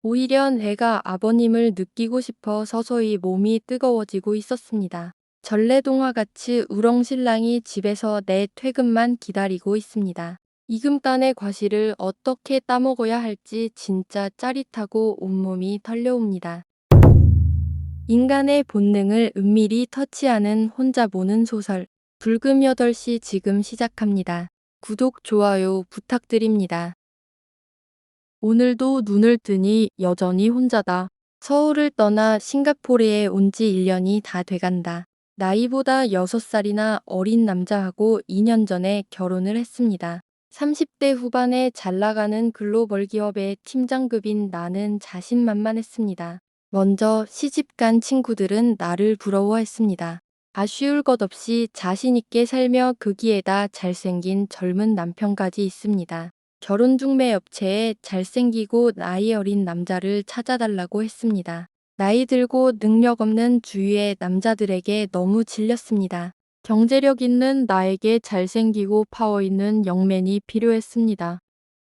오히려 내가 아버님을 느끼고 싶어 서서히 몸이 뜨거워지고 있었습니다. 전래동화같이 우렁신랑이 집에서 내 퇴근만 기다리고 있습니다. 이금단의 과실을 어떻게 따먹어야 할지 진짜 짜릿하고 온몸이 털려옵니다. 인간의 본능을 은밀히 터치하는 혼자 보는 소설. 불금 8시 지금 시작합니다. 구독, 좋아요 부탁드립니다. 오늘도 눈을 뜨니 여전히 혼자다. 서울을 떠나 싱가포르에 온 지 1년이 다 돼간다. 나이보다 6살이나 어린 남자하고 2년 전에 결혼을 했습니다. 30대 후반에 잘 나가는 글로벌 기업의 팀장급인 나는 자신만만했습니다. 먼저 시집간 친구들은 나를 부러워했습니다. 아쉬울 것 없이 자신있게 살며 거기에다 잘생긴 젊은 남편까지 있습니다. 결혼 중매 업체에 잘생기고 나이 어린 남자를 찾아달라고 했습니다. 나이 들고 능력 없는 주위의 남자들에게 너무 질렸습니다. 경제력 있는 나에게 잘생기고 파워 있는 영맨이 필요했습니다.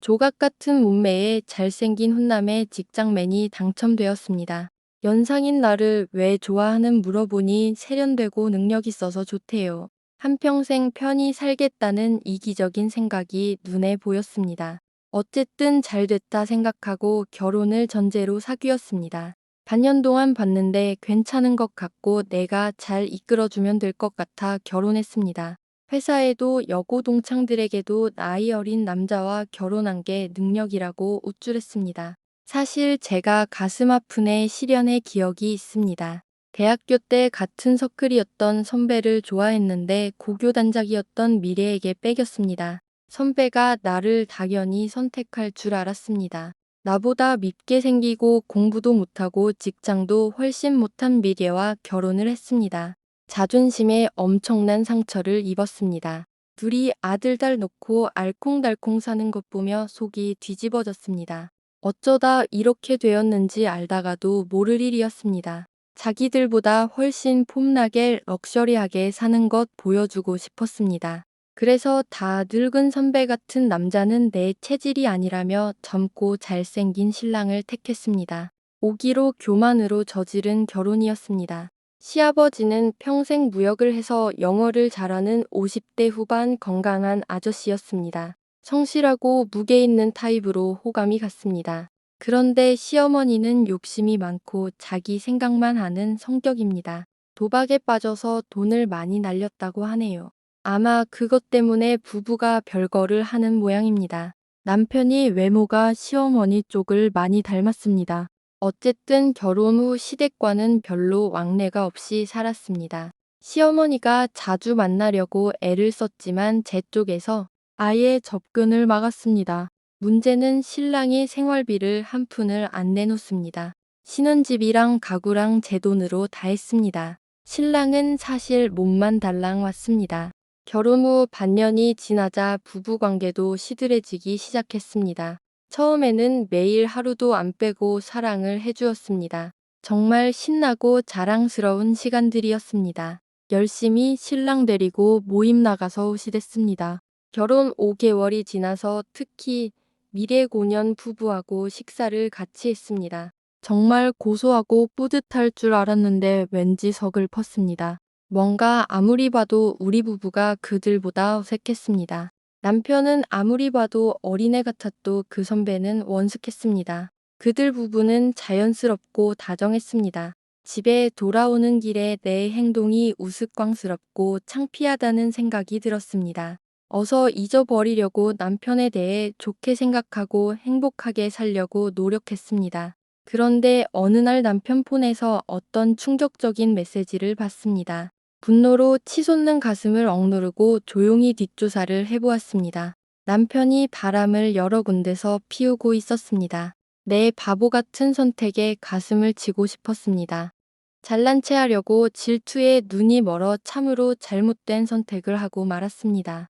조각 같은 몸매에 잘생긴 훈남의 직장맨이 당첨되었습니다. 연상인 나를 왜 좋아하는 물어보니 세련되고 능력 있어서 좋대요. 한평생 편히 살겠다는 이기적인 생각이 눈에 보였습니다. 어쨌든 잘 됐다 생각하고 결혼을 전제로 사귀었습니다. 반년 동안 봤는데 괜찮은 것 같고 내가 잘 이끌어주면 될 것 같아 결혼했습니다. 회사에도 여고 동창들에게도 나이 어린 남자와 결혼한 게 능력이라고 우쭐했습니다. 사실 제가 가슴 아픈 시련의 기억이 있습니다. 대학교 때 같은 서클이었던 선배를 좋아했는데 고교 단짝이었던 미래에게 뺏겼습니다. 선배가 나를 당연히 선택할 줄 알았습니다. 나보다 밉게 생기고 공부도 못하고 직장도 훨씬 못한 미래와 결혼을 했습니다. 자존심에 엄청난 상처를 입었습니다. 둘이 아들 딸 놓고 알콩달콩 사는 것 보며 속이 뒤집어졌습니다. 어쩌다 이렇게 되었는지 알다가도 모를 일이었습니다. 자기들보다 훨씬 폼나게 럭셔리하게 사는 것 보여주고 싶었습니다. 그래서 다 늙은 선배 같은 남자는 내 체질이 아니라며 젊고 잘생긴 신랑을 택했습니다. 오기로 교만으로 저지른 결혼이었습니다. 시아버지는 평생 무역을 해서 영어를 잘하는 50대 후반 건강한 아저씨였습니다. 성실하고 무게 있는 타입으로 호감이 갔습니다. 그런데 시어머니는 욕심이 많고 자기 생각만 하는 성격입니다. 도박에 빠져서 돈을 많이 날렸다고 하네요. 아마 그것 때문에 부부가 별거를 하는 모양입니다. 남편이 외모가 시어머니 쪽을 많이 닮았습니다. 어쨌든 결혼 후 시댁과는 별로 왕래가 없이 살았습니다. 시어머니가 자주 만나려고 애를 썼지만 제 쪽에서 아예 접근을 막았습니다. 문제는 신랑이 생활비를 한 푼을 안 내놓습니다. 신혼집이랑 가구랑 제 돈으로 다 했습니다. 신랑은 사실 몸만 달랑 왔습니다. 결혼 후 반년이 지나자 부부관계도 시들해지기 시작했습니다. 처음에는 매일 하루도 안 빼고 사랑을 해주었습니다. 정말 신나고 자랑스러운 시간들이었습니다. 열심히 신랑 데리고 모임 나가서 오시댔습니다. 결혼 5개월이 지나서 특히 미래고년 부부하고 식사를 같이 했습니다. 정말 고소하고 뿌듯할 줄 알았는데 왠지 서글펐습니다. 뭔가 아무리 봐도 우리 부부가 그들보다 어색했습니다. 남편은 아무리 봐도 어린애 같았도 그 선배는 원숙했습니다. 그들 부부는 자연스럽고 다정했습니다. 집에 돌아오는 길에 내 행동이 우스꽝스럽고 창피하다는 생각이 들었습니다. 어서 잊어버리려고 남편에 대해 좋게 생각하고 행복하게 살려고 노력했습니다. 그런데 어느 날 남편 폰에서 어떤 충격적인 메시지를 받습니다. 분노로 치솟는 가슴을 억누르고 조용히 뒷조사를 해보았습니다. 남편이 바람을 여러 군데서 피우고 있었습니다. 내 바보 같은 선택에 가슴을 치고 싶었습니다. 잘난 체 하려고 질투에 눈이 멀어 참으로 잘못된 선택을 하고 말았습니다.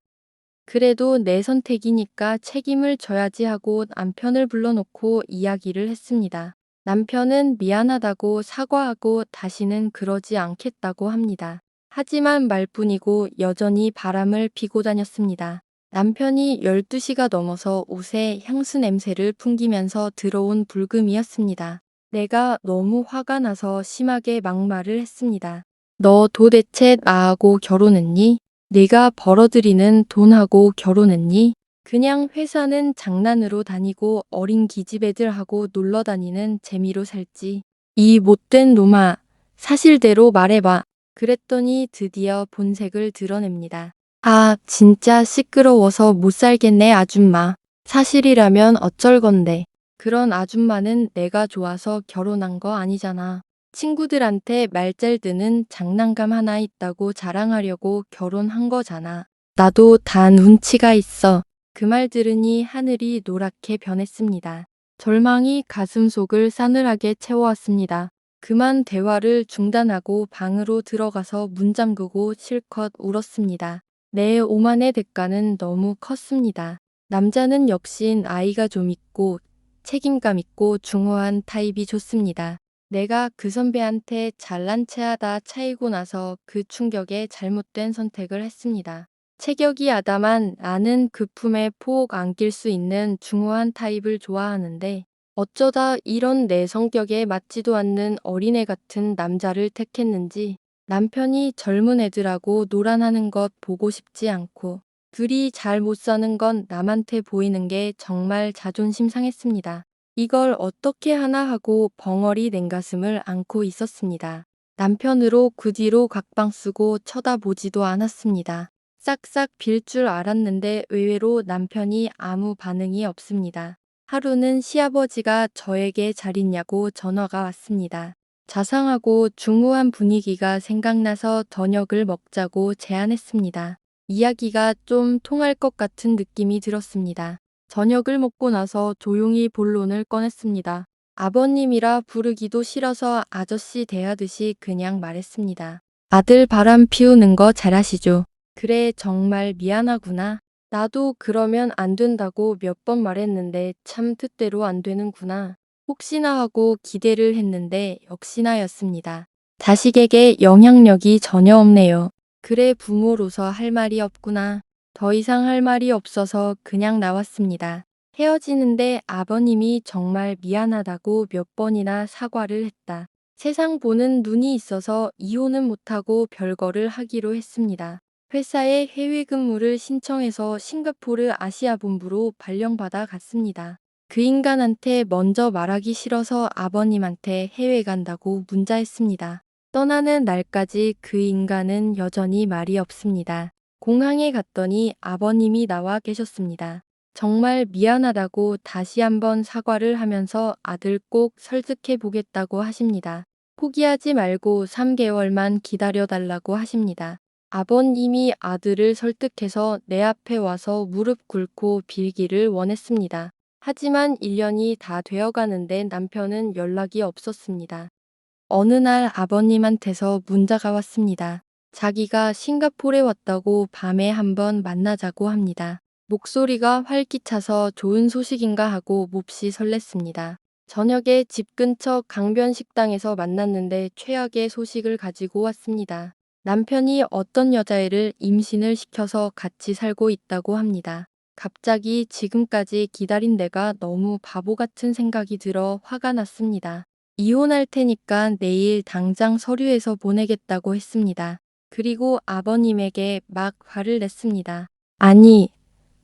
그래도 내 선택이니까 책임을 져야지 하고 남편을 불러놓고 이야기를 했습니다. 남편은 미안하다고 사과하고 다시는 그러지 않겠다고 합니다. 하지만 말뿐이고 여전히 바람을 피고 다녔습니다. 남편이 12시가 넘어서 옷에 향수 냄새를 풍기면서 들어온 불금이었습니다. 내가 너무 화가 나서 심하게 막말을 했습니다. 너 도대체 나하고 결혼했니? 네가 벌어들이는 돈하고 결혼했니? 그냥 회사는 장난으로 다니고 어린 기집애들하고 놀러 다니는 재미로 살지. 이 못된 놈아, 사실대로 말해봐. 그랬더니 드디어 본색을 드러냅니다. 아, 진짜 시끄러워서 못 살겠네, 아줌마. 사실이라면 어쩔 건데. 그런 아줌마는 내가 좋아서 결혼한 거 아니잖아. 친구들한테 말잘드는 장난감 하나 있다고 자랑하려고 결혼한 거잖아. 나도 다 눈치가 있어. 그 말 들으니 하늘이 노랗게 변했습니다. 절망이 가슴속을 싸늘하게 채워왔습니다. 그만 대화를 중단하고 방으로 들어가서 문 잠그고 실컷 울었습니다. 내 오만의 대가는 너무 컸습니다. 남자는 역시 아이가 좀 있고 책임감 있고 중후한 타입이 좋습니다. 내가 그 선배한테 잘난 체하다 차이고 나서 그 충격에 잘못된 선택을 했습니다. 체격이 야담한 나는 그 품에 폭 안길 수 있는 중후한 타입을 좋아하는데 어쩌다 이런 내 성격에 맞지도 않는 어린애 같은 남자를 택했는지 남편이 젊은 애들하고 놀아나는 것 보고 싶지 않고 둘이 잘 못 사는 건 남한테 보이는 게 정말 자존심 상했습니다. 이걸 어떻게 하나 하고 벙어리 냉가슴을 안고 있었습니다. 남편으로 그 뒤로 각방 쓰고 쳐다보지도 않았습니다. 싹싹 빌 줄 알았는데 의외로 남편이 아무 반응이 없습니다. 하루는 시아버지가 저에게 잘 있냐고 전화가 왔습니다. 자상하고 중후한 분위기가 생각나서 저녁을 먹자고 제안했습니다. 이야기가 좀 통할 것 같은 느낌이 들었습니다. 저녁을 먹고 나서 조용히 본론을 꺼냈습니다. 아버님이라 부르기도 싫어서 아저씨 대하듯이 그냥 말했습니다. 아들 바람 피우는 거 잘하시죠? 그래, 정말 미안하구나. 나도 그러면 안 된다고 몇 번 말했는데 참 뜻대로 안 되는구나. 혹시나 하고 기대를 했는데 역시나였습니다. 자식에게 영향력이 전혀 없네요. 그래, 부모로서 할 말이 없구나. 더 이상 할 말이 없어서 그냥 나왔습니다. 헤어지는데 아버님이 정말 미안하다고 몇 번이나 사과를 했다. 세상 보는 눈이 있어서 이혼은 못하고 별거를 하기로 했습니다. 회사에 해외 근무를 신청해서 싱가포르 아시아 본부로 발령받아 갔습니다. 그 인간한테 먼저 말하기 싫어서 아버님한테 해외 간다고 문자했습니다. 떠나는 날까지 그 인간은 여전히 말이 없습니다. 공항에 갔더니 아버님이 나와 계셨습니다. 정말 미안하다고 다시 한번 사과를 하면서 아들 꼭 설득해 보겠다고 하십니다. 포기하지 말고 3개월만 기다려달라고 하십니다. 아버님이 아들을 설득해서 내 앞에 와서 무릎 꿇고 빌기를 원했습니다. 하지만 1년이 다 되어가는데 남편은 연락이 없었습니다. 어느 날 아버님한테서 문자가 왔습니다. 자기가 싱가포르에 왔다고 밤에 한번 만나자고 합니다. 목소리가 활기차서 좋은 소식인가 하고 몹시 설렜습니다. 저녁에 집 근처 강변 식당에서 만났는데 최악의 소식을 가지고 왔습니다. 남편이 어떤 여자애를 임신을 시켜서 같이 살고 있다고 합니다. 갑자기 지금까지 기다린 내가 너무 바보 같은 생각이 들어 화가 났습니다. 이혼할 테니까 내일 당장 서류해서 보내겠다고 했습니다. 그리고 아버님에게 막 화를 냈습니다. 아니,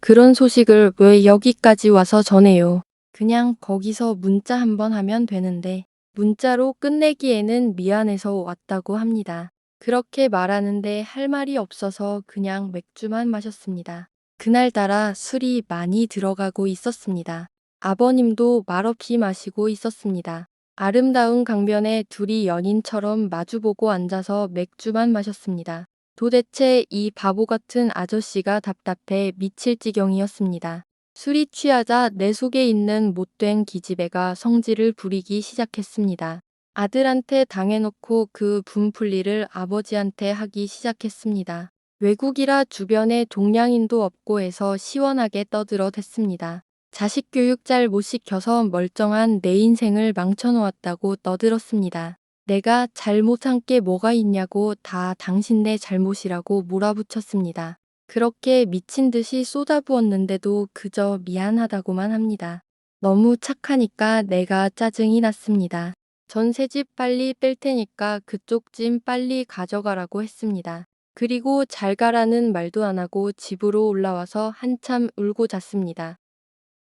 그런 소식을 왜 여기까지 와서 전해요. 그냥 거기서 문자 한번 하면 되는데 문자로 끝내기에는 미안해서 왔다고 합니다. 그렇게 말하는데 할 말이 없어서 그냥 맥주만 마셨습니다. 그날따라 술이 많이 들어가고 있었습니다. 아버님도 말없이 마시고 있었습니다. 아름다운 강변에 둘이 연인처럼 마주보고 앉아서 맥주만 마셨습니다. 도대체 이 바보 같은 아저씨가 답답해 미칠 지경이었습니다. 술이 취하자 내 속에 있는 못된 기집애가 성질을 부리기 시작했습니다. 아들한테 당해놓고 그 분풀이를 아버지한테 하기 시작했습니다. 외국이라 주변에 동양인도 없고 해서 시원하게 떠들어댔습니다. 자식 교육 잘 못 시켜서 멀쩡한 내 인생을 망쳐놓았다고 떠들었습니다. 내가 잘못한 게 뭐가 있냐고 다 당신네 잘못이라고 몰아붙였습니다. 그렇게 미친 듯이 쏟아부었는데도 그저 미안하다고만 합니다. 너무 착하니까 내가 짜증이 났습니다. 전 새집 빨리 뺄 테니까 그쪽 짐 빨리 가져가라고 했습니다. 그리고 잘 가라는 말도 안 하고 집으로 올라와서 한참 울고 잤습니다.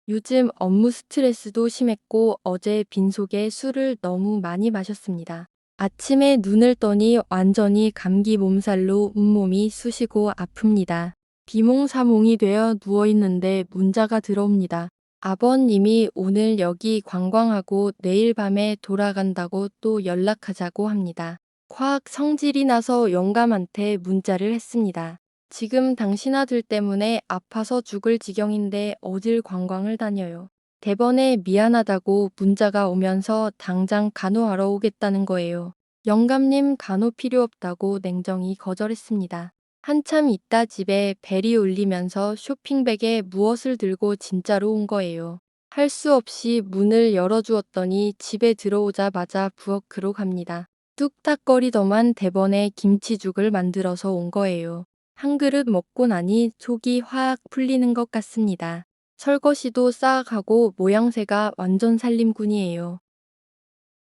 요즘 업무 스트레스도 심했고 어제 빈속에 술을 너무 많이 마셨습니다. 아침에 눈을 떠니 완전히 감기 몸살로 온몸이 쑤시고 아픕니다. 비몽사몽이 되어 누워있는데 문자가 들어옵니다. 아버님이 오늘 여기 관광하고 내일 밤에 돌아간다고 또 연락하자고 합니다. 과학 성질이 나서 영감한테 문자를 했습니다. 지금 당신 아들 때문에 아파서 죽을 지경인데 어딜 관광을 다녀요. 대번에 미안하다고 문자가 오면서 당장 간호하러 오겠다는 거예요. 영감님 간호 필요 없다고 냉정히 거절했습니다. 한참 있다 집에 벨이 울리면서 쇼핑백에 무엇을 들고 진짜로 온 거예요. 할 수 없이 문을 열어주었더니 집에 들어오자마자 부엌으로 갑니다. 뚝딱거리더만 대번에 김치죽을 만들어서 온 거예요. 한 그릇 먹고 나니 속이 확 풀리는 것 같습니다. 설거지도 싹 하고 모양새가 완전 살림꾼이에요.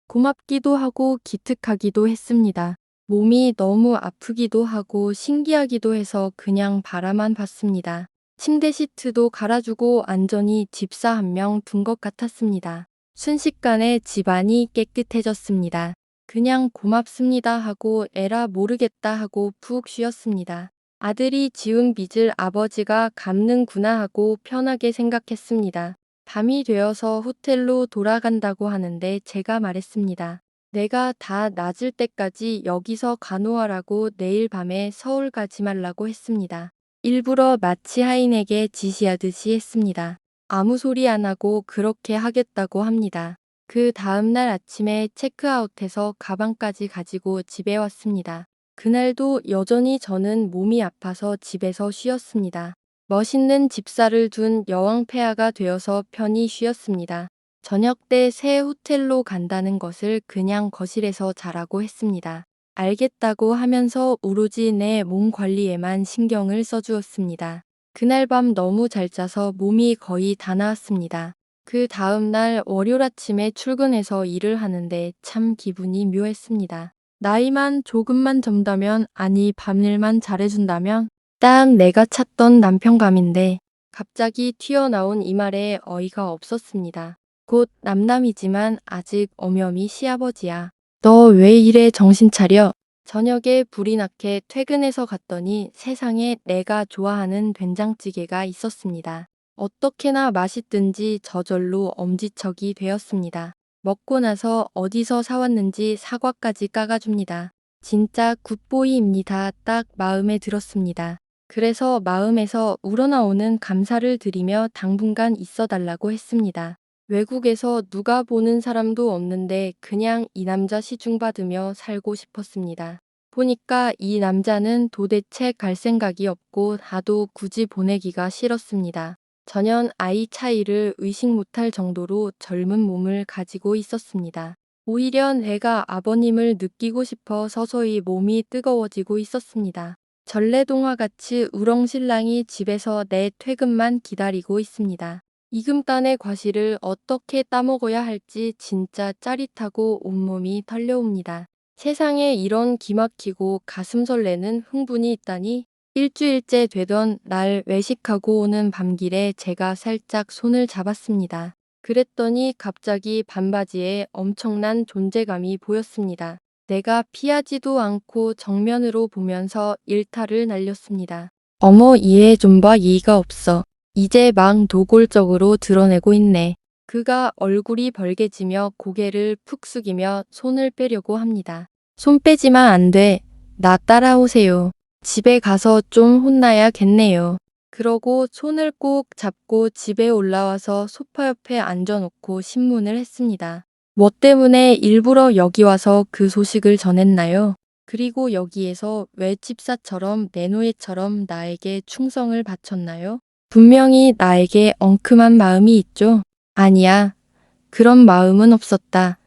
고맙기도 하고 기특하기도 했습니다. 몸이 너무 아프기도 하고 신기하기도 해서 그냥 바라만 봤습니다. 침대 시트도 갈아주고 안전히 집사 한 명 둔 것 같았습니다. 순식간에 집안이 깨끗해졌습니다. 그냥 고맙습니다 하고 에라 모르겠다 하고 푹 쉬었습니다. 아들이 지은 빚을 아버지가 갚는구나 하고 편하게 생각했습니다. 밤이 되어서 호텔로 돌아간다고 하는데 제가 말했습니다. 내가 다 낮을 때까지 여기서 간호하라고 내일 밤에 서울 가지 말라고 했습니다. 일부러 마치 하인에게 지시하듯이 했습니다. 아무 소리 안 하고 그렇게 하겠다고 합니다. 그 다음날 아침에 체크아웃해서 가방까지 가지고 집에 왔습니다. 그날도 여전히 저는 몸이 아파서 집에서 쉬었습니다. 멋있는 집사를 둔 여왕 폐하가 되어서 편히 쉬었습니다. 저녁 때 새 호텔로 간다는 것을 그냥 거실에서 자라고 했습니다. 알겠다고 하면서 오로지 내 몸 관리에만 신경을 써주었습니다. 그날 밤 너무 잘 자서 몸이 거의 다 나았습니다. 그 다음 날 월요일 아침에 출근해서 일을 하는데 참 기분이 묘했습니다. 나이만 조금만 젊다면, 아니 밤일만 잘해준다면 딱 내가 찾던 남편감인데 갑자기 튀어나온 이 말에 어이가 없었습니다. 곧 남남이지만 아직 엄연히 시아버지야. 너 왜 이래 정신 차려? 저녁에 불이 나게 퇴근해서 갔더니 세상에 내가 좋아하는 된장찌개가 있었습니다. 어떻게나 맛있든지 저절로 엄지척이 되었습니다. 먹고 나서 어디서 사왔는지 사과까지 까가줍니다. 진짜 굿보이입니다. 딱 마음에 들었습니다. 그래서 마음에서 우러나오는 감사를 드리며 당분간 있어달라고 했습니다. 외국에서 누가 보는 사람도 없는데 그냥 이 남자 시중받으며 살고 싶었습니다. 보니까 이 남자는 도대체 갈 생각이 없고 나도 굳이 보내기가 싫었습니다. 전혀 아이 차이를 의식 못할 정도로 젊은 몸을 가지고 있었습니다. 오히려 내가 아버님을 느끼고 싶어 서서히 몸이 뜨거워지고 있었습니다. 전래동화같이 우렁신랑이 집에서 내 퇴근만 기다리고 있습니다. 이금단의 과실을 어떻게 따먹어야 할지 진짜 짜릿하고 온몸이 털려옵니다. 세상에 이런 기막히고 가슴 설레는 흥분이 있다니. 일주일째 되던 날 외식하고 오는 밤길에 제가 살짝 손을 잡았습니다. 그랬더니 갑자기 반바지에 엄청난 존재감이 보였습니다. 내가 피하지도 않고 정면으로 보면서 일타를 날렸습니다. 어머 얘 좀 봐 예의가 없어. 이제 막 노골적으로 드러내고 있네. 그가 얼굴이 벌개지며 고개를 푹 숙이며 손을 빼려고 합니다. 손 빼지만 안 돼. 나 따라오세요. 집에 가서 좀 혼나야겠네요. 그러고 손을 꼭 잡고 집에 올라와서 소파 옆에 앉아놓고 신문을 했습니다. 뭐 때문에 일부러 여기 와서 그 소식을 전했나요? 그리고 여기에서 왜 집사처럼 내노예처럼 나에게 충성을 바쳤나요? 분명히 나에게 엉큼한 마음이 있죠? 아니야. 그런 마음은 없었다.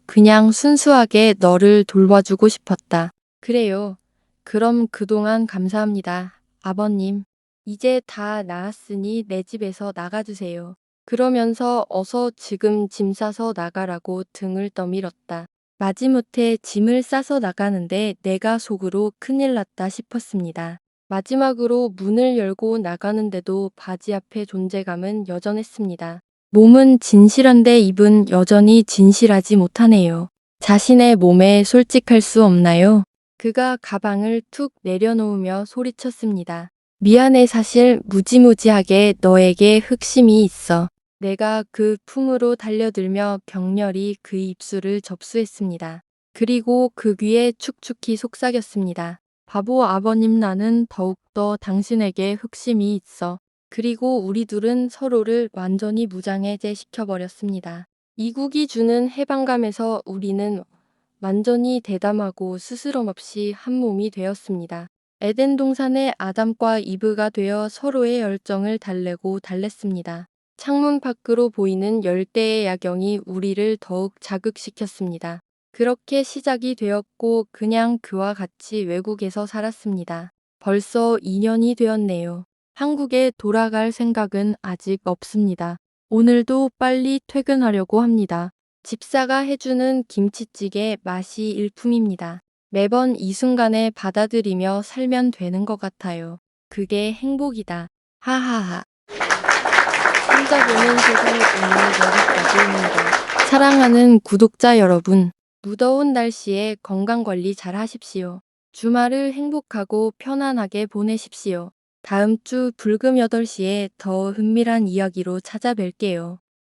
그냥 순수하게 너를 돌봐주고 싶었다. 그래요. 그럼 그동안 감사합니다. 아버님, 이제 다 나았으니 내 집에서 나가주세요. 그러면서 어서 지금 짐 싸서 나가라고 등을 떠밀었다. 마지못해 짐을 싸서 나가는데 내가 속으로 큰일 났다 싶었습니다. 마지막으로 문을 열고 나가는데도 바지 앞의 존재감은 여전했습니다. 몸은 진실한데 입은 여전히 진실하지 못하네요. 자신의 몸에 솔직할 수 없나요? 그가 가방을 툭 내려놓으며 소리쳤습니다. 미안해, 사실 무지무지하게 너에게 흑심이 있어. 내가 그 품으로 달려들며 격렬히 그의 입술을 접수했습니다. 그리고 그 귀에 축축히 속삭였습니다. 바보 아버님, 나는 더욱더 당신에게 흑심이 있어. 그리고 우리 둘은 서로를 완전히 무장해제 시켜버렸습니다. 이국이 주는 해방감에서 우리는 완전히 대담하고 스스럼 없이 한 몸이 되었습니다. 에덴 동산의 아담과 이브가 되어 서로의 열정을 달래고 달랬습니다. 창문 밖으로 보이는 열대의 야경이 우리를 더욱 자극시켰습니다. 그렇게 시작이 되었고 그냥 그와 같이 외국에서 살았습니다. 벌써 2년이 되었네요. 한국에 돌아갈 생각은 아직 없습니다. 오늘도 빨리 퇴근하려고 합니다. 집사가 해주는 김치찌개 맛이 일품입니다. 매번 이 순간에 받아들이며 살면 되는 것 같아요. 그게 행복이다. 하하하. 혼자 보는 세상 오늘 여기까지입니다. 사랑하는 구독자 여러분, 무더운 날씨에 건강관리 잘 하십시오. 주말을 행복하고 편안하게 보내십시오. 다음 주 불금 8시에 더 은밀한 이야기로 찾아뵐게요.